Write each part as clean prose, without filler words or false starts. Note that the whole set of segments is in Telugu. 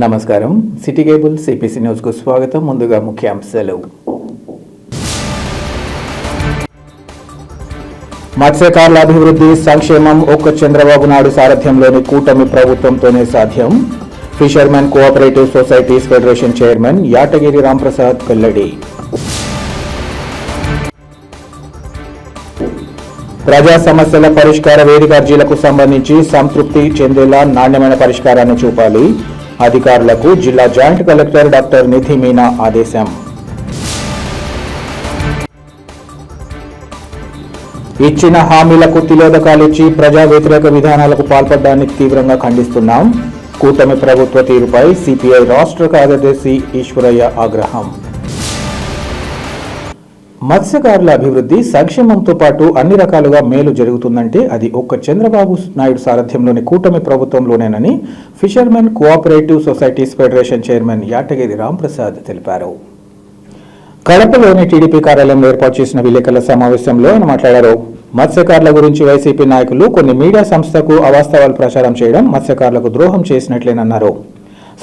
నమస్కారం. సిటీ కేబుల్ సిపిసి న్యూస్కు స్వాగతం. ముందుగా ముఖ్యాంశాలు. మత్స్యకారుల అభివృద్ధి సంక్షేమం ఒక్క చంద్రబాబు నాయుడు సారథ్యంలోని కూటమి ప్రభుత్వంతోనే సాధ్యం. Fishermen cooperative societies federation chairman Yatagiri Ramprasad వెల్లడి. ప్రజా సమస్యల పరిష్కార వేదిక అర్జీలకు సంబంధించి సంతృప్తి చెందేలా నాణ్యమైన పరిష్కారాన్ని చూపాలి. అధికారులకు జిల్లా జాయింట్ కలెక్టర్ డాక్టర్ నిధి మీనా ఆదేశం. ఇచ్చిన హామీలకు తిలోదకాలిచ్చి ప్రజా వ్యతిరేక విధానాలకు పాల్పడడాన్ని తీవ్రంగా ఖండిస్తున్నాం. కూటమి ప్రభుత్వ తీరుపై సిపిఐ రాష్ట్ర కార్యదర్శి ఈశ్వరయ్య ఆగ్రహం. మత్స్యకారుల అభివృద్ధి సంక్షేమంతో పాటు అన్ని రకాలుగా మేలు జరుగుతుందంటే అది ఒక్క చంద్రబాబు నాయుడు సారథ్యంలోని కూటమి ప్రభుత్వంలోనేనని fishermen cooperative societies federation chairman Yatagiri Ramprasad తెలిపారు. కడపలోని టీడీపీ కార్యాలయంలో ఏర్పాటు చేసిన విలేకరుల సమావేశంలో ఆయన మాట్లాడారు. మత్స్యకారుల గురించి వైసీపీ నాయకులు కొన్ని మీడియా సంస్థకు అవాస్తవాలు ప్రచారం చేయడం మత్స్యకారులకు ద్రోహం చేసినట్లేనన్నారు.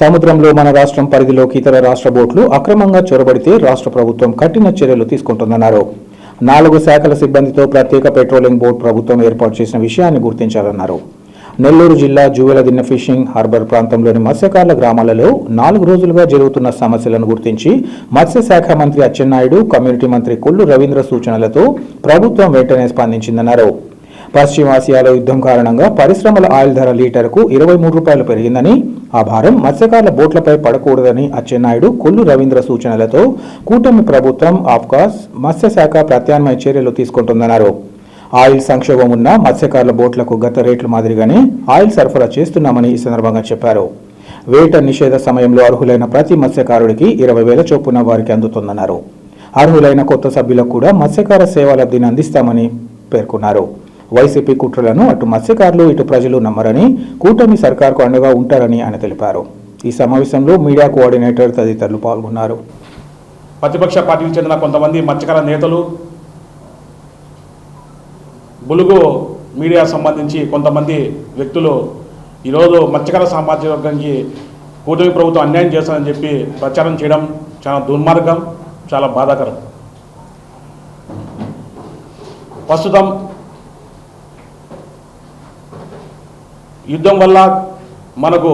సముద్రంలో మన రాష్ట్రం పరిధిలోకి ఇతర రాష్ట్ర బోట్లు అక్రమంగా చొరబడితే రాష్ట్ర ప్రభుత్వం కఠిన చర్యలు తీసుకుంటుందన్నారు. 4 శాఖల సిబ్బందితో ప్రత్యేక పెట్రోలింగ్ బోట్ ప్రభుత్వం ఏర్పాటు చేసిన విషయాన్ని గుర్తించాలన్నారు. నెల్లూరు జిల్లా జువెలదిన్నె ఫిషింగ్ హార్బర్ ప్రాంతంలోని మత్స్యకారుల గ్రామాలలో 4 రోజులుగా జరుగుతున్న సమస్యలను గుర్తించి మత్స్యశాఖ మంత్రి అచ్చెన్నాయుడు, కమ్యూనిటీ మంత్రి కొల్లు రవీంద్ర సూచనలతో ప్రభుత్వం వెంటనే స్పందించిందన్నారు. పశ్చిమాసియాలో యుద్ధం కారణంగా పరిశ్రమల ఆయిల్ ధర లీటర్కు 23 రూపాయలు పెరిగిందని, ఆ భారం మత్స్యకారుల బోట్లపై పడకూడదని అచ్చెన్నాయుడు, కొల్లు రవీంద్ర సూచనలతో కూటమి ప్రభుత్వం ఆఫ్కాస్ మత్స్యశాఖ ప్రత్యామ్నాయ చర్యలు తీసుకుంటుందన్నారు. ఆయిల్ సంక్షోభం ఉన్న మత్స్యకారుల బోట్లకు గత రేట్ల మాదిరిగానే ఆయిల్ సరఫరా చేస్తున్నామని ఈ సందర్భంగా చెప్పారు. వేట నిషేధ సమయంలో అర్హులైన ప్రతి మత్స్యకారుడికి 20,000 చొప్పున వారికి అందుతుందన్నారు. అర్హులైన కొత్త సభ్యులకు కూడా మత్స్యకార సేవా లబ్ధిని అందిస్తామని పేర్కొన్నారు. వైసీపీ కుట్రలను అటు మత్స్యకారులు ఇటు ప్రజలు నమ్మరని, కూటమి సర్కార్కు అండగా ఉంటారని ఆయన తెలిపారు. ఈ సమావేశంలో మీడియా కోఆర్డినేటర్ తదితరులు పాల్గొన్నారు. ప్రతిపక్ష పార్టీకి చెందిన కొంతమంది మత్స్యకార నేతలు, బులుగు మీడియా సంబంధించి కొంతమంది వ్యక్తులు ఈరోజు మత్స్యకార సామాజిక వర్గానికి కూటమి ప్రభుత్వం అన్యాయం చేస్తారని చెప్పి ప్రచారం చేయడం చాలా దుర్మార్గం, చాలా బాధాకరం. ప్రస్తుతం యుద్ధం వల్ల మనకు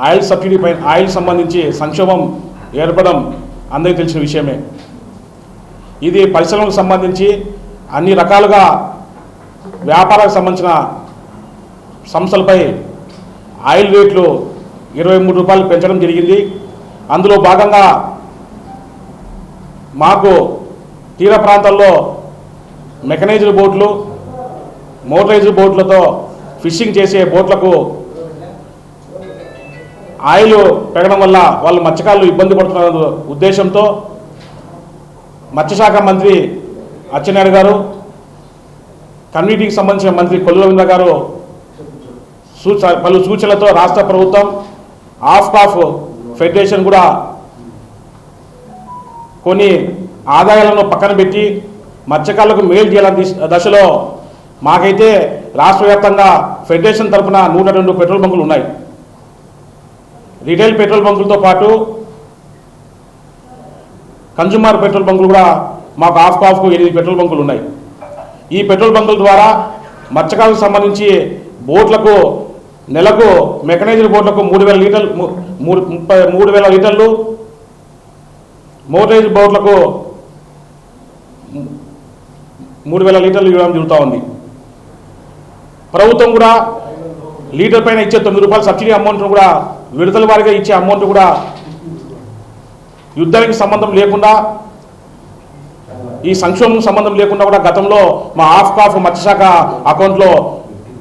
ఆయిల్ సబ్సిడీ పైన ఆయిల్ సంబంధించి సంక్షోభం ఏర్పడడం అందరికీ తెలిసిన విషయమే. ఇది పరిశ్రమలకు సంబంధించి అన్ని రకాలుగా వ్యాపారాలకు సంబంధించిన సంస్థలపై ఆయిల్ రేట్లు 23 రూపాయలు పెంచడం జరిగింది. అందులో భాగంగా మాకు తీర ప్రాంతాల్లో మెకనైజ్డ్ బోట్లు, మోటరైజ్డ్ బోట్లతో ఫిషింగ్ చేసే బోట్లకు ఆయిల్ పెరగడం వల్ల వాళ్ళు మత్స్యకారులు ఇబ్బంది పడుతున్న ఉద్దేశంతో మత్స్యశాఖ మంత్రి అచ్చెన్నాయుడు గారు, కమ్యూనిటీకి సంబంధించిన మంత్రి కొల్లు రవీంద్ర గారు పలు సూచనలతో రాష్ట్ర ప్రభుత్వం ఆఫ్కాఫ్ ఫెడరేషన్ కూడా కొన్ని ఆదాయాలను పక్కన పెట్టి మత్స్యకారులకు మేలు చేయాలని దశలో మాకైతే రాష్ట్ర వ్యాప్తంగా ఫెడరేషన్ తరఫున 102 పెట్రోల్ బంకులు ఉన్నాయి. రిటైల్ పెట్రోల్ బంకులతో పాటు కన్జ్యూమర్ పెట్రోల్ బంకులు కూడా మాకు ఆఫ్కాఫ్కు 8 పెట్రోల్ బంకులు ఉన్నాయి. ఈ పెట్రోల్ బంకుల ద్వారా మత్స్యకారులకు సంబంధించి బోట్లకు నెలకు మెకనైజ్డ్ బోట్లకు 3,000 లీటర్లు, మోటరైజ్డ్ బోట్లకు 3,000 లీటర్లు ఇవ్వడం జరుగుతూ ఉంది. ప్రభుత్వం కూడా లీటర్ పైన ఇచ్చే 9 రూపాయల సబ్సిడీ అమౌంట్ను కూడా విడతల వారీగా ఇచ్చే అమౌంట్ కూడా యుద్ధానికి సంబంధం లేకుండా, ఈ సంక్షోభం సంబంధం లేకుండా కూడా గతంలో మా ఆఫ్కాఫ్ మత్స్యశాఖ అకౌంట్లో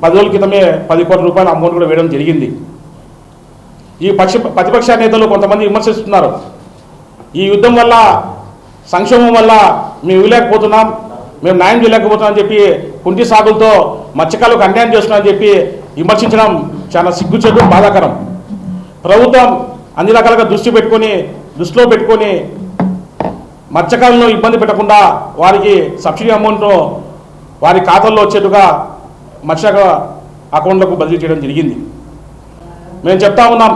10 రోజుల క్రితమే 10 కోట్ల రూపాయల అమౌంట్ కూడా వేయడం జరిగింది. ఈ ప్రతిపక్ష నేతలు కొంతమంది విమర్శిస్తున్నారు. ఈ యుద్ధం వల్ల, సంక్షోభం వల్ల మేము ఇవ్వలేకపోతున్నాం, మేము న్యాయం చేయలేకపోతున్నామని చెప్పి కుంటి సాగులతో మత్స్యకారులకు అన్యాయం చేస్తున్నామని చెప్పి విమర్శించడం చాలా సిగ్గుచేటు, బాధాకరం. ప్రభుత్వం అన్ని రకాలుగా దృష్టిలో పెట్టుకొని మత్స్యకారులను ఇబ్బంది పెట్టకుండా వారికి సబ్సిడీ అమౌంట్ వారి ఖాతాల్లో వచ్చేట్టుగా మత్స్యశాఖ అకౌంట్లకు బదిలీ చేయడం జరిగింది. మేము చెప్తా ఉన్నాం,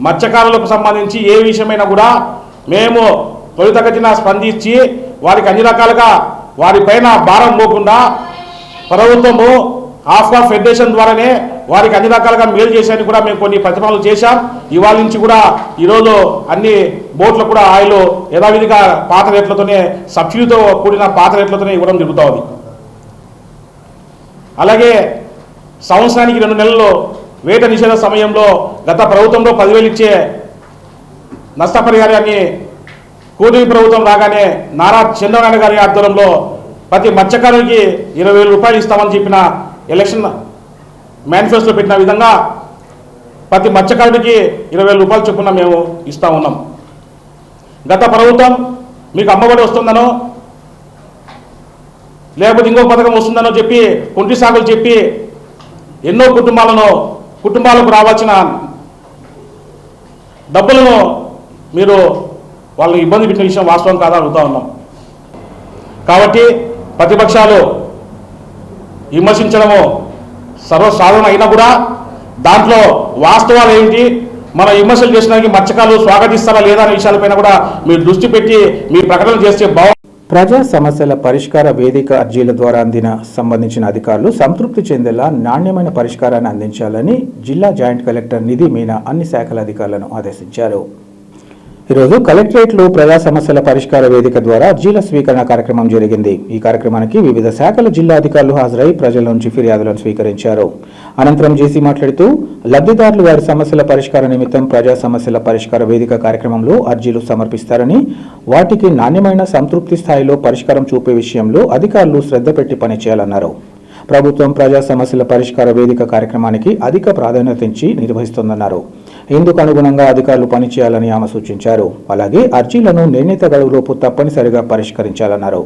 మత్స్యకారులకు సంబంధించి ఏ విషయమైనా కూడా మేము త్వరితగతిన స్పందించి వారికి అన్ని రకాలుగా వారిపైన భారం పోకుండా ప్రభుత్వము ఆఫ్కా ఫెడరేషన్ ద్వారానే వారికి అన్ని రకాలుగా మేలు చేసేందుకు కూడా మేము కొన్ని ప్రతిపాదనలు చేశాం. ఇవాళ నుంచి కూడా ఈరోజు అన్ని బోట్లకు కూడా ఆయిల్ యథావిధిగా పాత రేట్లతోనే సబ్సిడీతో కూడిన పాత రేట్లతోనే ఇవ్వడం జరుగుతూ ఉంది. అలాగే సంవత్సరానికి 2 నెలలు వేట నిషేధ సమయంలో గత ప్రభుత్వంలో 10,000 ఇచ్చే నష్టపరిహారాన్ని కూటమి ప్రభుత్వం రాగానే నారా చంద్రబాబు గారి ఆధ్వర్యంలో ప్రతి మత్స్యకారునికి 20,000 రూపాయలు ఇస్తామని చెప్పిన ఎలక్షన్ మేనిఫెస్టో పెట్టిన విధంగా ప్రతి మత్స్యకారుడికి 20,000 రూపాయలు చొప్పున మేము ఇస్తూ ఉన్నాం. గత ప్రభుత్వం మీకు అమ్మఒడి వస్తుందనో లేకపోతే ఇంకో పథకం వస్తుందనో చెప్పి కుంటి సాగులు చెప్పి ఎన్నో కుటుంబాలకు రావాల్సిన డబ్బులను మీరు వాళ్ళని ఇబ్బంది పెట్టిన విషయం వాస్తవం కాదా అడుగుతూ ఉన్నాం. కాబట్టి ప్రతిపక్షాలు విమర్శించడము సర్వసాధారణ అయినా కూడా దాంట్లో వాస్తవాలు ఏమిటి, మన విమర్శలు చేసినానికి మత్స్యకారులు స్వాగతిస్తారా లేదా అనే విషయాలపైన కూడా మీరు దృష్టి పెట్టి మీ ప్రకటన చేస్తే ప్రజా సమస్యల పరిష్కార వేదిక అర్జీల ద్వారా సంబంధించిన అధికారులు సంతృప్తి చెందేలా నాణ్యమైన పరిష్కారాన్ని అందించాలని జిల్లా జాయింట్ కలెక్టర్ నిధి మీనా అన్ని శాఖల అధికారులను ఆదేశించారు. ఈరోజు కలెక్టరేట్లో ప్రజా సమస్యల పరిష్కార వేదిక ద్వారా అర్జీల స్వీకరణ కార్యక్రమం జరిగింది. ఈ కార్యక్రమానికి వివిధ శాఖల జిల్లా అధికారులు హాజరై ప్రజల నుంచి ఫిర్యాదులను స్వీకరించారు. అనంతరం జేసీ మాట్లాడుతూ లబ్ధిదారులు వారి సమస్యల పరిష్కార నిమిత్తం ప్రజా సమస్యల పరిష్కార వేదిక కార్యక్రమంలో అర్జీలు సమర్పిస్తారని, వాటికి నాణ్యమైన సంతృప్తి స్థాయిలో పరిష్కారం చూపే విషయంలో అధికారులు శ్రద్ధ పెట్టి పనిచేయాలన్నారు. ప్రభుత్వం ప్రజా సమస్యల పరిష్కార వేదిక కార్యక్రమానికి అధిక ప్రాధాన్యత ఇచ్చి నిర్వహిస్తోందన్నారు. ఇందుకు అనుగుణంగా అధికారులు పనిచేయాలని ఆమె సూచించారు. అలాగే అర్జీలను నిర్ణీత గడువులోపు తప్పనిసరిగా పరిష్కరించాలన్నారు.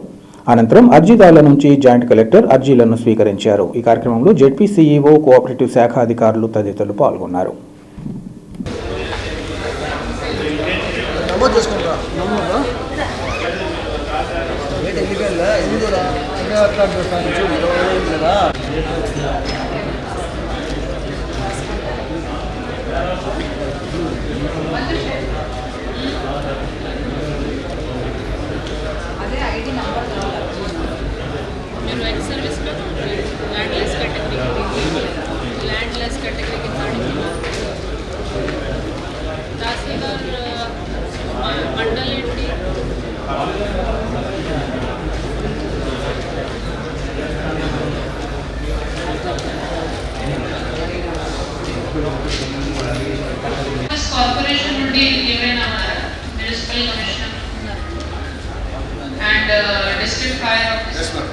అనంతరం అర్జీదారుల నుంచి జాయింట్ కలెక్టర్ అర్జీలను స్వీకరించారు. ఈ కార్యక్రమంలో జెడ్పీ సీఈఓ, కోఆపరేటివ్ శాఖ అధికారులు తదితరులు పాల్గొన్నారు. लैंडलेस कैटेगरी की तहसीलदार mandal corporation municipal commissioner and district fire officer.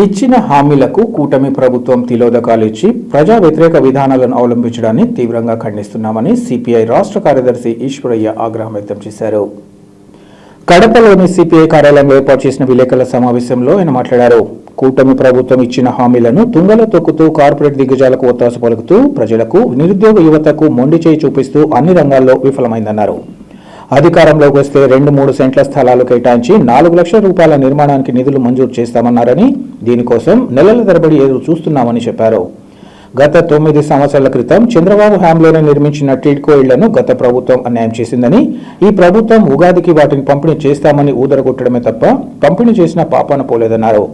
ఇచ్చిన హామీలకు కూటమి ప్రభుత్వం తిలోదకాలు ఇచ్చి ప్రజా వ్యతిరేక విధానాలను అవలంబించడాన్ని తీవ్రంగా ఖండిస్తున్నామని సిపిఐ రాష్ట్ర కార్యదర్శి ఈశ్వరయ్య ఆగ్రహం వ్యక్తం చేశారు. కడపలోని సిపిఐ కార్యాలయంలో ఏర్పాటు చేసిన విలేకరుల సమావేశంలో ఆయన మాట్లాడారు. కూటమి ప్రభుత్వం ఇచ్చిన హామీలను తుంగలో తొక్కుతూ కార్పొరేట్ దిగ్గజాలకు ఒత్తాసు పలుకుతూ ప్రజలకు, నిరుద్యోగ యువతకు మొండి చేయి చూపిస్తూ అన్ని రంగాల్లో విఫలమైందన్నారు. అధికారంలోకి వస్తే 2-3 సెంట్ల స్థలాలు కేటాయించి 4 లక్షల రూపాయల నిర్మాణానికి నిధులు మంజూరు చేస్తామన్నారని, దీనికోసం నెలల తరబడి ఎదురు చూస్తున్నామని చెప్పారు. గత 9 సంవత్సరాల క్రితం చంద్రబాబు హయాంలోనే నిర్మించిన టిడ్కో ఇళ్లను గత ప్రభుత్వం అన్యాయం చేసిందని, ఈ ప్రభుత్వం ఉగాదికి వాటిని పంపిణీ చేస్తామని ఊదరగొట్టడమే తప్ప పంపిణీ చేసిన పాపాన పోలేదన్నారు.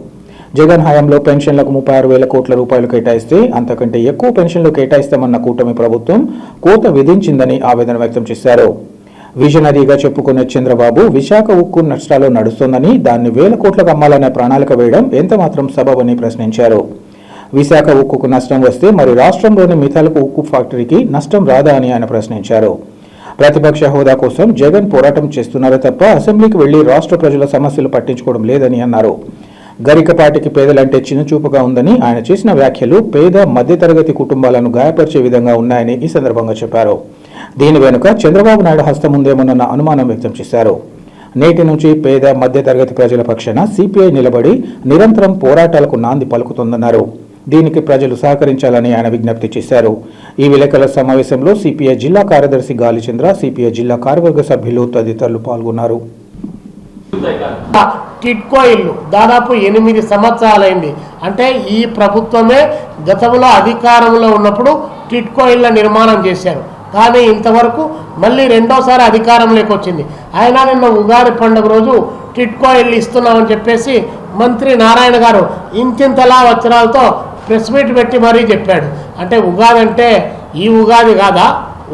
జగన్ హయాంలో పెన్షన్లకు 36,000 కోట్ల రూపాయలు కేటాయిస్తే అంతకంటే ఎక్కువ పెన్షన్లు కేటాయిస్తామన్న కూటమి ప్రభుత్వం కోత విధించిందని ఆవేదన వ్యక్తం చేశారు. విజనరీగా చెప్పుకునే చంద్రబాబు విశాఖ ఉక్కు నష్టాల్లో నడుస్తోందని, దాన్ని 1,000 కోట్లకు అమ్మాలనే ప్రణాళిక వేయడం ఎంతమాత్రం సబబని ప్రశ్నించారు. విశాఖ ఉక్కుకు నష్టం వస్తే మరి రాష్ట్రంలోని మిథాలకు ఉక్కు ఫ్యాక్టరీకి నష్టం రాదా అని ఆయన ప్రశ్నించారు. ప్రతిపక్ష హోదా కోసం జగన్ పోరాటం చేస్తున్నారే తప్ప అసెంబ్లీకి వెళ్లి రాష్ట్ర ప్రజల సమస్యలు పట్టించుకోవడం లేదని అన్నారు. గరికపాటికి పేదలంటే చిన్నచూపుగా ఉందని ఆయన చేసిన వ్యాఖ్యలు పేద మధ్యతరగతి కుటుంబాలను గాయపరిచే విధంగా ఉన్నాయని ఈ సందర్భంగా చెప్పారు. దీని వెనుక చంద్రబాబు నాయుడు హస్తం ఉందేమోనన్న అనుమానం వ్యక్తం చేశారు. నేటి నుంచి పేద మధ్యతరగతి ప్రజల పక్షాన సిపిఐ నిలబడి నిరంతరం పోరాటాలకు నాంది పలుకుతుందన్నారు. దీనికి ప్రజలు సహకరించాలని ఆయన విజ్ఞప్తి చేశారు. ఈ విలేకరుల సమావేశంలో సిపిఐ జిల్లా కార్యదర్శి గాలిచంద్ర, సిపిఐ జిల్లా కార్యవర్గ సభ్యులు తదితరులు పాల్గొన్నారు. టిడ్కో ఇల్లు దాదాపు 8 సంవత్సరాలైంది. అంటే ఈ ప్రభుత్వమే గతంలో అధికారంలో ఉన్నప్పుడు టిడ్కో ఇళ్ల నిర్మాణం చేశారు. కానీ ఇంతవరకు మళ్ళీ రెండోసారి అధికారంలోకి వచ్చింది. అయినా నిన్న ఉగాది పండుగ రోజు టిడ్కో ఇల్లు ఇస్తున్నామని చెప్పేసి మంత్రి నారాయణ గారు ఇంతింతలా వచనాలతో ప్రెస్ మీట్ పెట్టి మరీ చెప్పాడు. అంటే ఉగాది అంటే ఈ ఉగాది కాదా,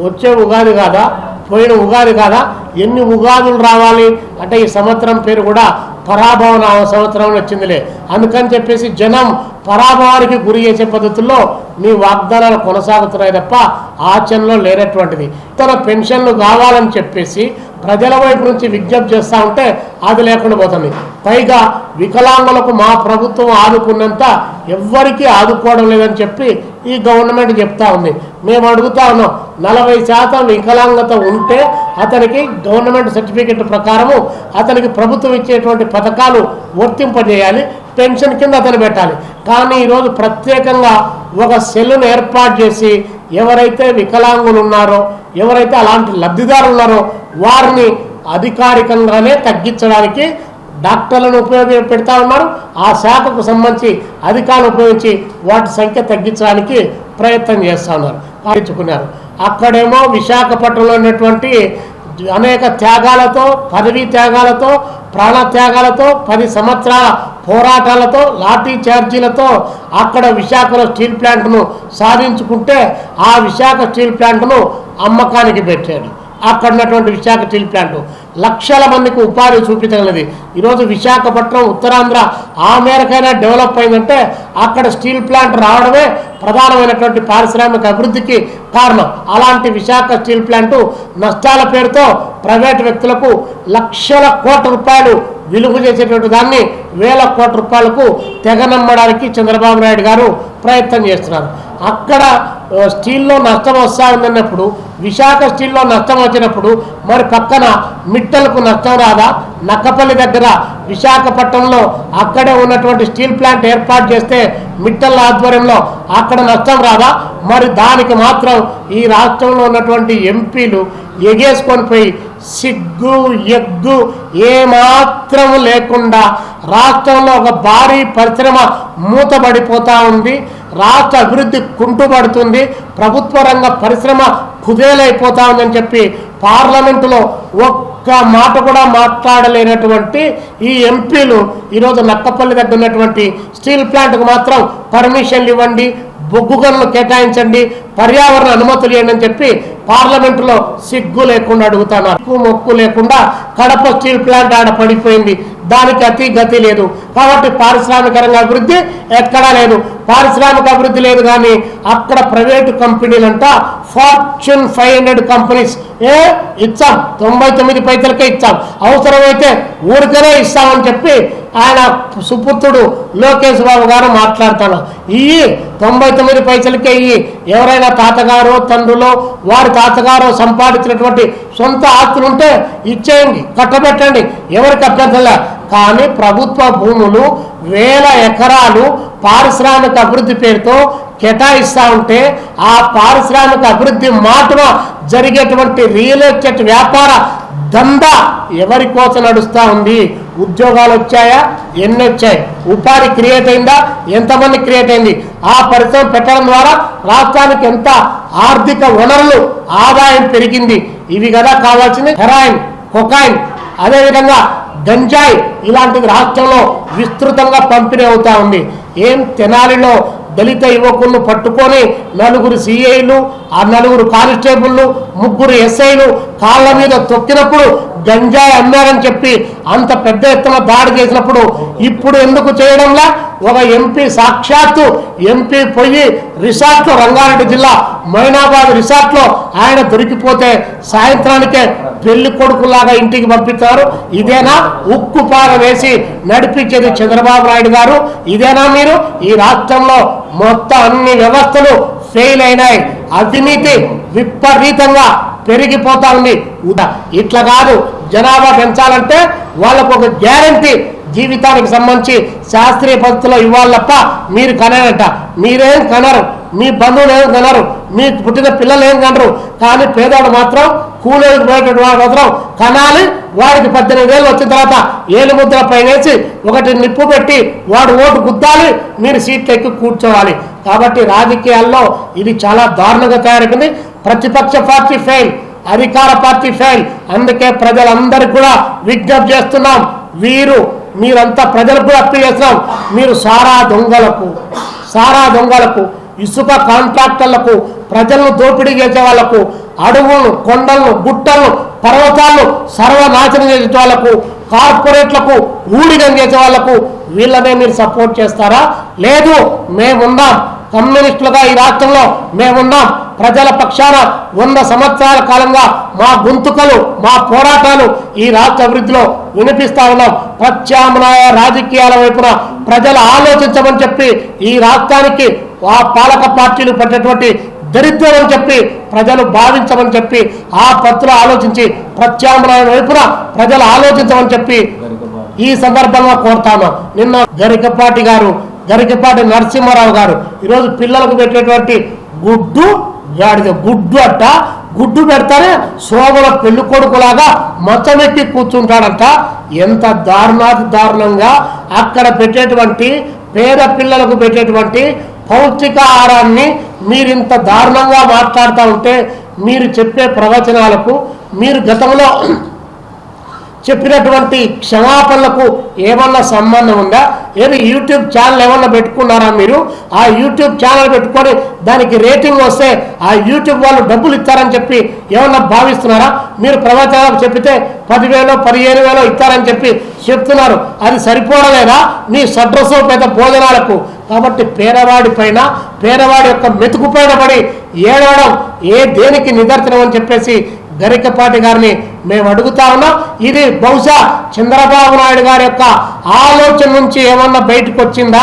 వచ్చే ఉగాది కాదా, పోయిన ఉగాది కాదా, ఎన్ని ఉగాదులు రావాలి అంటే ఈ సంవత్సరం పేరు కూడా పరాభవన సంవత్సరం వచ్చిందిలే. అందుకని చెప్పేసి జనం పరాభవానికి గురి చేసే పద్ధతుల్లో మీ వాగ్దానాలు కొనసాగుతున్నాయి తప్ప ఆచరణలో లేనటువంటిది. తన పెన్షన్లు కావాలని చెప్పేసి ప్రజల వైపు నుంచి విజ్ఞప్తి చేస్తూ ఉంటే అది లేకుండా పోతుంది. పైగా వికలాంగులకు మా ప్రభుత్వం ఆదుకున్నంత ఎవ్వరికీ ఆదుకోవడం లేదని చెప్పి ఈ గవర్నమెంట్ చెప్తా ఉంది. మేము అడుగుతా ఉన్నాం, 40% వికలాంగత ఉంటే అతనికి గవర్నమెంట్ సర్టిఫికెట్ ప్రకారము అతనికి ప్రభుత్వం ఇచ్చేటువంటి పథకాలు వర్తింపజేయాలి, పెన్షన్ కింద అతను పెట్టాలి. కానీ ఈరోజు ప్రత్యేకంగా ఒక సెల్లును ఏర్పాటు చేసి ఎవరైతే వికలాంగులు ఉన్నారో, ఎవరైతే అలాంటి లబ్ధిదారులు ఉన్నారో వారిని అధికారికంగానే తగ్గించడానికి డాక్టర్లను పెడతా ఉన్నారు. ఆ శాఖకు సంబంధించి అధికారులు ఉపయోగించి వాటి సంఖ్య తగ్గించడానికి ప్రయత్నం చేస్తూ ఉన్నారు. ఆలోచించుకున్నారు. అక్కడేమో విశాఖపట్నంలో ఉన్నటువంటి అనేక త్యాగాలతో, పదవీ త్యాగాలతో, ప్రాణ త్యాగాలతో, 10 సంవత్సరాల పోరాటాలతో, లాఠీ చార్జీలతో అక్కడ విశాఖలో స్టీల్ ప్లాంట్ను సాధించుకుంటే ఆ విశాఖ స్టీల్ ప్లాంట్ను అమ్మకానికి పెట్టాడు. అక్కడ ఉన్నటువంటి విశాఖ స్టీల్ ప్లాంట్ లక్షల మందికి ఉపాధి చూపించగలది. ఈరోజు విశాఖపట్నం ఉత్తరాంధ్ర ఆ మేరకైనా డెవలప్ అయిందంటే అక్కడ స్టీల్ ప్లాంట్ రావడమే ప్రధానమైనటువంటి పారిశ్రామిక అభివృద్ధికి కారణం. అలాంటి విశాఖ స్టీల్ ప్లాంటు నష్టాల పేరుతో ప్రైవేటు వ్యక్తులకు లక్షల కోట్ల రూపాయలు విలువ చేసేటువంటి దాన్ని వేల కోట్ల రూపాయలకు తెగనమ్మడానికి చంద్రబాబు నాయుడు గారు ప్రయత్నం చేస్తున్నారు. అక్కడ స్టీల్లో నష్టం వస్తూ ఉందన్నప్పుడు, విశాఖ స్టీల్లో నష్టం వచ్చినప్పుడు మరి పక్కన మిట్టలకు నష్టం రాదా? నక్కపల్లి దగ్గర విశాఖపట్నంలో అక్కడే ఉన్నటువంటి స్టీల్ ప్లాంట్ ఏర్పాటు చేస్తే మిట్టల ఆధ్వర్యంలో అక్కడ నష్టం రాదా? మరి దానికి మాత్రం ఈ రాష్ట్రంలో ఉన్నటువంటి ఎంపీలు ఎగేసుకొని పోయి సిగ్గు ఎగ్గు ఏమాత్రం లేకుండా రాష్ట్రంలో ఒక భారీ పరిశ్రమ మూతబడిపోతూ ఉంది. రాష్ట్ర అభివృద్ధి కుంటుపడుతుంది. ప్రభుత్వ రంగ పరిశ్రమ కుదేలైపోతా ఉందని చెప్పి పార్లమెంటులో ఒక్క మాట కూడా మాట్లాడలేనటువంటి ఈ ఎంపీలు ఈరోజు నక్కపల్లి దగ్గర ఉన్నటువంటి స్టీల్ ప్లాంట్కు మాత్రం పర్మిషన్లు ఇవ్వండి, బొగ్గు గనులు కేటాయించండి, పర్యావరణ అనుమతులు ఇవ్వండి అని చెప్పి పార్లమెంటులో సిగ్గు లేకుండా అడుగుతున్నారు. మొక్కు లేకుండా కడప స్టీల్ ప్లాంట్ ఆడ పడిపోయింది. దానికి అతి గతి లేదు. కాబట్టి పారిశ్రామిక రంగ అభివృద్ధి ఎక్కడా లేదు. పారిశ్రామిక అభివృద్ధి లేదు కానీ అక్కడ ప్రైవేటు కంపెనీలంట ఫార్చ్యూన్ 500 కంపెనీస్ ఇచ్చాం, 99 పైసలకే ఇచ్చాం, అవసరమైతే ఊరికనే ఇస్తామని చెప్పి ఆయన సుపుత్రుడు లోకేష్ బాబు గారు మాట్లాడుతాను. ఈ 99 పైసలకే ఎవరైనా తాతగారో తండ్రులో వారి తాతగారో సంపాదించినటువంటి సొంత ఆస్తులు ఉంటే ఇచ్చేయండి, కట్టబెట్టండి, ఎవరికి అభ్యంతరంలే. కానీ ప్రభుత్వ భూములు వేల ఎకరాలు పారిశ్రామిక అభివృద్ధి పేరుతో కేటాయిస్తూ ఉంటే ఆ పారిశ్రామిక అభివృద్ధి మాటున జరిగేటువంటి రియల్ ఎస్టేట్ వ్యాపార దందా ఎవరి కోసం నడుస్తూ ఉంది? ఉద్యోగాలు వచ్చాయా? ఎన్ని వచ్చాయి? ఉపాధి క్రియేట్ అయిందా? ఎంతమంది క్రియేట్ అయింది? ఆ పరిశ్రమ పెట్టడం ద్వారా రాష్ట్రానికి ఎంత ఆర్థిక వనరులు ఆదాయం పెరిగింది? ఇవి కదా కావాల్సింది. హెరాయిన్, కొకాయిన్, అదేవిధంగా గంజాయి ఇలాంటివి రాష్ట్రంలో విస్తృతంగా పంపిణీ అవుతా ఉంది. ఏం తెనాలిలో దళిత యువకులను పట్టుకొని 4 సిఐలు, 4 కానిస్టేబుళ్ళు, 3 ఎస్ఐలు కాళ్ళ మీద తొక్కినప్పుడు గంజాయి అమ్మారని చెప్పి అంత పెద్ద ఎత్తున దాడి చేసినప్పుడు ఇప్పుడు ఎందుకు చేయడంలా? ఒక ఎంపీ సాక్షాత్తు ఎంపీ పోయి రిసార్ట్లో, రంగారెడ్డి జిల్లా మైనాబాద్ రిసార్ట్లో ఆయన దొరికిపోతే సాయంత్రానికే పెళ్లి కొడుకులాగా ఇంటికి పంపిస్తారు. ఇదేనా ఉక్కు పార వేసి నడిపించేది చంద్రబాబు నాయుడు గారు? ఇదేనా మీరు? ఈ రాష్ట్రంలో మొత్తం అన్ని వ్యవస్థలు ఫెయిల్ అయినాయి. అవినీతి విపరీతంగా పెరిగిపోతా ఉంది. ఇట్లా కాదు, జనాభా పెంచాలంటే వాళ్ళకు ఒక గ్యారంటీ జీవితానికి సంబంధించి శాస్త్రీయ పద్ధతిలో ఇవ్వాలి తప్ప మీరు కనరంట. మీరేం కనరు, మీ బంధువులు ఏం కనరు, మీ పుట్టిన పిల్లలు ఏం కనరు. కానీ పేదవాడు మాత్రం కూలీలకు పోయేటువంటి వాడు మాత్రం కనాలి. వాడికి 18 ఏళ్ళు వచ్చిన తర్వాత ఏలు ముద్ర పైన వేసి ఒకటి నిప్పు పెట్టి వాడు ఓటు గుద్దాలి, మీరు సీట్లు ఎక్కి కూర్చోవాలి. కాబట్టి రాజకీయాల్లో ఇది చాలా దారుణంగా తయారైంది. ప్రతిపక్ష పార్టీ ఫెయిల్, అధికార పార్టీ ఫెయిల్. అందుకే ప్రజలందరికీ కూడా విజ్ఞప్తి చేస్తున్నాం, మీరంతా ప్రజలకు కూడా అప్పీల్ చేస్తున్నాం, మీరు సారా దొంగలకు, ఇసుక కాంట్రాక్టర్లకు, ప్రజలను దోపిడీ చేసే వాళ్లకు, అడవులను, కొండలను, గుట్టలను, పర్వతాలను సర్వనాశనం చేసే వాళ్లకు, కార్పొరేట్లకు ఊడిగం చేసే వాళ్లకు వీళ్ళనే మీరు సపోర్ట్ చేస్తారా? లేదు, మేమున్నాం, కమ్యూనిస్టులుగా ఈ రాష్ట్రంలో మేమున్నాం. ప్రజల పక్షాన 100 సంవత్సరాల కాలంగా మా గొంతుకలు, మా పోరాటాలు ఈ రాష్ట్ర అభివృద్ధిలో వినిపిస్తా ఉన్నాం. ప్రత్యామ్నాయ రాజకీయాల వైపున ప్రజలు ఆలోచించమని చెప్పి, ఈ రాష్ట్రానికి ఆ పాలక పార్టీలు పెట్టినటువంటి దరిద్రం అని చెప్పి ప్రజలు భావించమని చెప్పి ఆ పత్రులు ఆలోచించి ప్రత్యామ్నాయ వైపున ప్రజలు ఆలోచించమని చెప్పి ఈ సందర్భంగా కోరుతాను. నిన్న గరికపాటి నరసింహారావు గారు ఈరోజు పిల్లలకు పెట్టేటువంటి గుడ్డు అట్ట గుడ్డు పెడతానే శోభల పెళ్లి కొడుకులాగా మచ్చమెక్కి కూర్చుంటాడంట. ఎంత దారుణంగా అక్కడ పెట్టేటువంటి పేద పిల్లలకు పెట్టేటువంటి పౌష్టికాహారాన్ని మీరు ఇంత దారుణంగా మాట్లాడుతూ ఉంటే, మీరు చెప్పే ప్రవచనాలకు, మీరు గతంలో చెప్పినటువంటి క్షమాపణలకు ఏమన్నా సంబంధం ఉందా? ఏది యూట్యూబ్ ఛానల్ ఏమన్నా పెట్టుకున్నారా మీరు? ఆ యూట్యూబ్ ఛానల్ పెట్టుకొని దానికి రేటింగ్ వస్తే ఆ యూట్యూబ్ వాళ్ళు డబ్బులు ఇస్తారని చెప్పి ఏమన్నా భావిస్తున్నారా? మీరు ప్రవచనాలకు చెప్పితే 10,000 15,000 ఇస్తారని చెప్పి చెప్తున్నారు. అది సరిపోవడలేదా మీ సడ్రసో పెద్ద భోజనాలకు? కాబట్టి పేదవాడి పైన, పేదవాడి యొక్క మెతుకు పైన పడి ఏడవడం దేనికి నిదర్శనం అని చెప్పేసి గరికపాటి గారిని మేము అడుగుతా ఉన్నాం. ఇది బహుశా చంద్రబాబు నాయుడు గారి యొక్క ఆలోచన నుంచి ఏమన్నా బయటకు వచ్చిందా?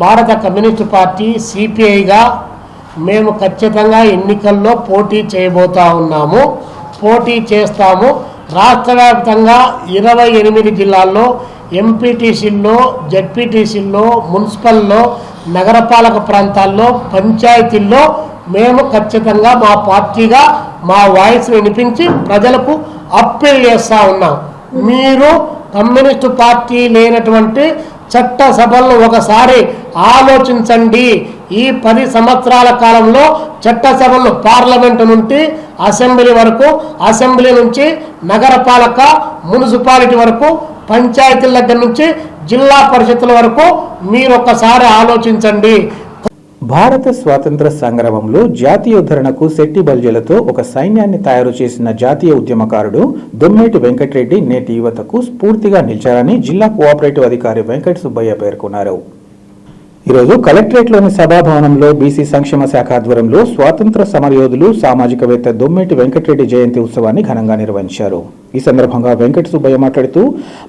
భారత కమ్యూనిస్టు పార్టీ సిపిఐగా మేము ఖచ్చితంగా ఎన్నికల్లో పోటీ చేయబోతా ఉన్నాము, పోటీ చేస్తాము. రాష్ట్ర వ్యాప్తంగా 28 జిల్లాల్లో ఎంపీటీసీల్లో, జడ్పీటీసీల్లో, మున్సిపల్లో, నగరపాలక ప్రాంతాల్లో, పంచాయతీల్లో మేము ఖచ్చితంగా మా పార్టీగా మా వాయిస్ వినిపించి ప్రజలకు అప్పీల్ చేస్తూ ఉన్నాం. మీరు కమ్యూనిస్టు పార్టీ లేనటువంటి చట్ట సభలను ఒకసారి ఆలోచించండి. ఈ 10 సంవత్సరాల కాలంలో చట్టసభలు పార్లమెంటు నుండి అసెంబ్లీ వరకు, అసెంబ్లీ నుంచి నగరపాలక, మున్సిపాలిటీ వరకు, పంచాయతీల దగ్గర నుంచి జిల్లా పరిషత్తుల వరకు మీరు ఒకసారి ఆలోచించండి. భారత స్వాతంత్ర సంగ్రామంలో జాతీయోద్ధరణకు శెట్టి బల్జలతో ఒక సైన్యాన్ని తయారు చేసిన జాతీయ ఉద్యమకారుడు దొమ్మేటి వెంకటరెడ్డి నేటి యువతకు స్ఫూర్తిగా నిలిచారని జిల్లా కోఆపరేటివ్ అధికారి వెంకట సుబ్బయ్య పేర్కొన్నారు. ఈరోజు కలెక్టరేట్లోని సభాభవనంలో బీసీ సంక్షేమ శాఖ ఆధ్వర్యంలో స్వాతంత్ర సమరయోధులు, సామాజికవేత్త దొమ్మేటి వెంకటరెడ్డి జయంతి ఉత్సవాన్ని ఘనంగా నిర్వహించారు. ఈ సందర్భంగా వెంకట సుబ్బయ్య మాట్లాడుతూ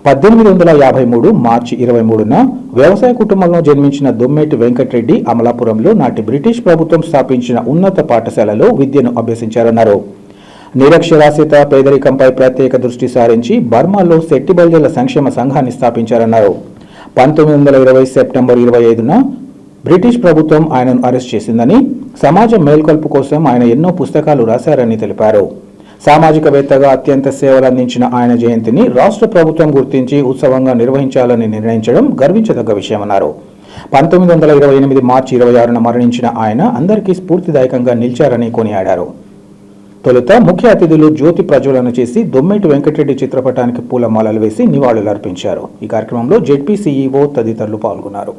1853 మార్చి 23న వ్యవసాయ కుటుంబంలో జన్మించిన దొమ్మేటి వెంకటరెడ్డి అమలాపురంలో నాటి బ్రిటిష్ ప్రభుత్వం స్థాపించిన ఉన్నత పాఠశాలలో విద్యను అభ్యసించారన్నారు. నిరక్షరాస్యత, పేదరికంపై ప్రత్యేక దృష్టి సారించి బర్మాలో శెట్టి బల్జల సంక్షేమ సంఘాన్ని స్థాపించారన్నారు. 1920 సెప్టెంబర్ 25న బ్రిటిష్ ప్రభుత్వం ఆయనను అరెస్ట్ చేసిందని, సమాజం మేల్కొల్పు కోసం ఆయన ఎన్నో పుస్తకాలు రాశారని తెలిపారు. సామాజికవేత్తగా అత్యంత సేవలందించిన ఆయన జయంతిని రాష్ట్ర ప్రభుత్వం గుర్తించి ఉత్సవంగా నిర్వహించాలని నిర్ణయించడం గర్వించదగ్గ విషయమన్నారు. 1928 మార్చి 26న మరణించిన ఆయన అందరికీ స్ఫూర్తిదాయకంగా నిలిచారని కొనియాడారు. తొలుత ముఖ్య అతిథులు జ్యోతి ప్రజ్వలన చేసి దొమ్మేటి వెంకటరెడ్డి చిత్రపటానికి పూలమాలలు వేసి నివాళులర్పించారు. ఈ కార్యక్రమంలో జెడ్పీ సీఈఓ తదితరులు పాల్గొన్నారు.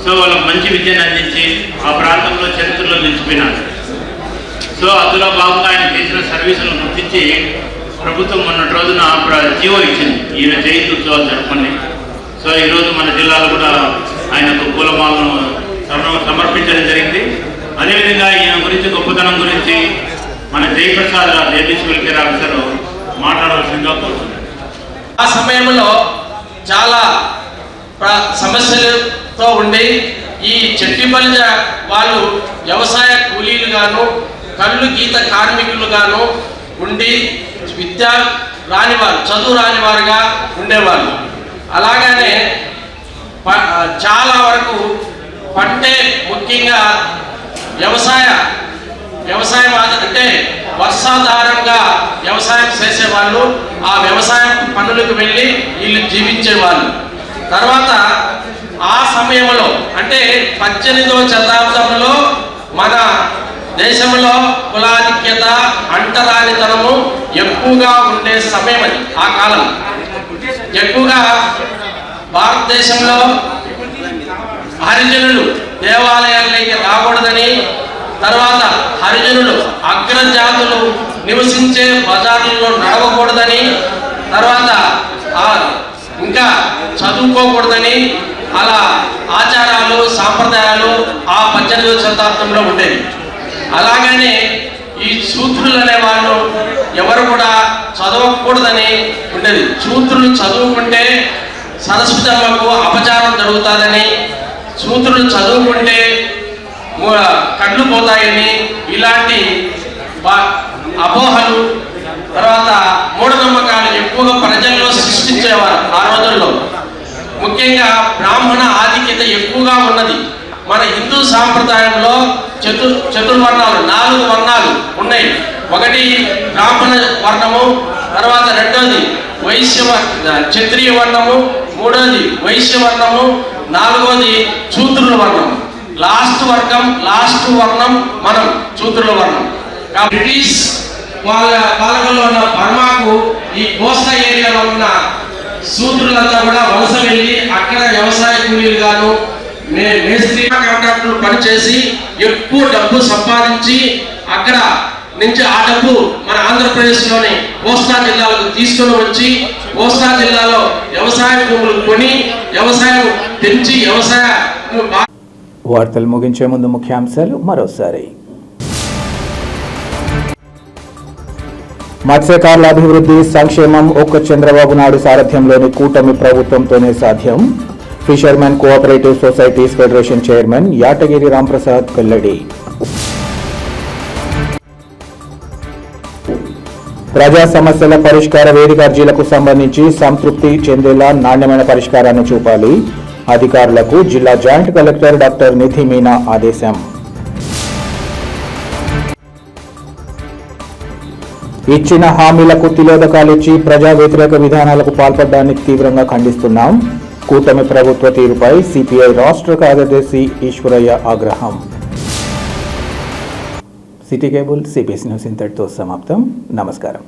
సో వాళ్ళకి మంచి విద్యను అందించి ఆ ప్రాంతంలో చరిత్రలో నిలిచిపోయినారు. సో అందులో భాగంగా ఆయన చేసిన సర్వీసులను గుర్తించి ప్రభుత్వం మొన్నటి రోజున జీవో ఇచ్చింది, ఈయన జయంతి ఉత్సవాలు జరుపుకొని. సో ఈరోజు మన జిల్లాలో కూడా ఆయనకు పూలమాలను సమర్పించడం జరిగింది. అదేవిధంగా ఈయన గురించి, గొప్పతనం గురించి మన జయప్రసాద్ ఏబీసీ వెల్ఫేర్ ఆఫీసర్ మాట్లాడవలసిందిగా కోరుతున్నాను. ఆ సమయంలో చాలా సమస్యలతో ఉండి ఈ చెట్టిపల్లి వాళ్ళు వ్యవసాయ కూలీలు గాను, కళ్ళు గీత కార్మికులు గాను ఉండి విద్య రానివారు, చదువు రానివారుగా ఉండేవాళ్ళు. అలాగనే చాలా వరకు పంటే ముఖ్యంగా వ్యవసాయం అంటే వర్షాధారంగా వ్యవసాయం చేసేవాళ్ళు, ఆ వ్యవసాయం పనులకు వెళ్ళి వీళ్ళు జీవించేవాళ్ళు. తర్వాత ఆ సమయంలో అంటే 18వ శతాబ్దంలో మన దేశంలో కులాధిక్యత, అంటరానితనము ఎక్కువగా ఉండే సమయం అది. ఆ కాలం ఎక్కువగా భారతదేశంలో హరిజనులు దేవాలయాలకి రాకూడదని, తర్వాత హరిజనులు అగ్రజాతులు నివసించే బజార్లలో నడవకూడదని, తర్వాత ఇంకా చదువుకోకూడదని, అలా ఆచారాలు, సాంప్రదాయాలు ఆ 18వ శతాబ్దంలో ఉండేవి. అలాగనే ఈ శూద్రులు అనే వాళ్ళు ఎవరు కూడా చదవకూడదని ఉండేది. శూద్రులు చదువుకుంటే సరస్వతమ్మకు అపచారం జరుగుతుందని, శూద్రులు చదువుకుంటే కళ్ళు పోతాయని ఇలాంటి అపోహలు తర్వాత మూఢనమ్మకాలు ఎక్కువగా ప్రజల్లో సృష్టించేవారు ఆ రోజుల్లో. ముఖ్యంగా బ్రాహ్మణ ఆధిక్యత ఎక్కువగా ఉన్నది. మన హిందూ సాంప్రదాయంలో చతుర్వర్ణాలు 4 వర్ణాలు ఉన్నాయి. ఒకటి బ్రాహ్మణ వర్ణము, తర్వాత రెండోది క్షత్రియ వర్ణము, మూడోది వైశ్య వర్ణము, నాలుగోది శూద్రుల వర్ణం. లాస్ట్ వర్ణం మనం శూద్రుల వర్ణం. బ్రిటిష్ పాలకుల్లో ఉన్న బర్మాకు ఈ కోస్తా ఏరియాలో ఉన్న శూద్రులంతా కూడా వలస వెళ్ళి అక్కడ వ్యవసాయ కూలీలు గాను మేస్త్రి కాంట్రాక్టులు పనిచేసి ఎక్కువ డబ్బు సంపాదించి అక్కడ నుంచి ఆ డబ్బు మన ఆంధ్రప్రదేశ్లోని కోస్తా జిల్లాలకు తీసుకొని వచ్చి కోస్తా జిల్లాలో వ్యవసాయ భూములు కొని వ్యవసాయం పెంచి వార్తలు ముగించే ముందు ముఖ్యాంశాలు మరోసారి. మత్స్యకారుల అభివృద్ధి సంక్షేమం ఒక్క చంద్రబాబు నాయుడు సారథ్యంలోని కూటమి ప్రభుత్వంతోనే సాధ్యం. Fishermen cooperative societies federation chairman Yatagiri Ramprasad వెల్లడి. ప్రజా సమస్యల పరిష్కార వేదిక అర్జీలకు సంబంధించి సంతృప్తి చెందేలా నాణ్యమైన పరిష్కారాన్ని చూపాలి. అధికారులకు జిల్లా జాయింట్ కలెక్టర్ డాక్టర్ నిధి మీనా ఆదేశం. ఇచ్చిన హామీలకు తిలోదకాలిచ్చి ప్రజా వ్యతిరేక విధానాలకు పాల్పడడాన్ని తీవ్రంగా ఖండిస్తున్నాం. కూటమి ప్రభుత్వ తీరుపై సిపిఐ రాష్ట్ర కార్యదర్శి ఈశ్వరయ్య ఆగ్రహం. సిటీ కేబుల్ సిబిఎస్ న్యూస్ ఇంతటితో సమాప్తం. నమస్కారం.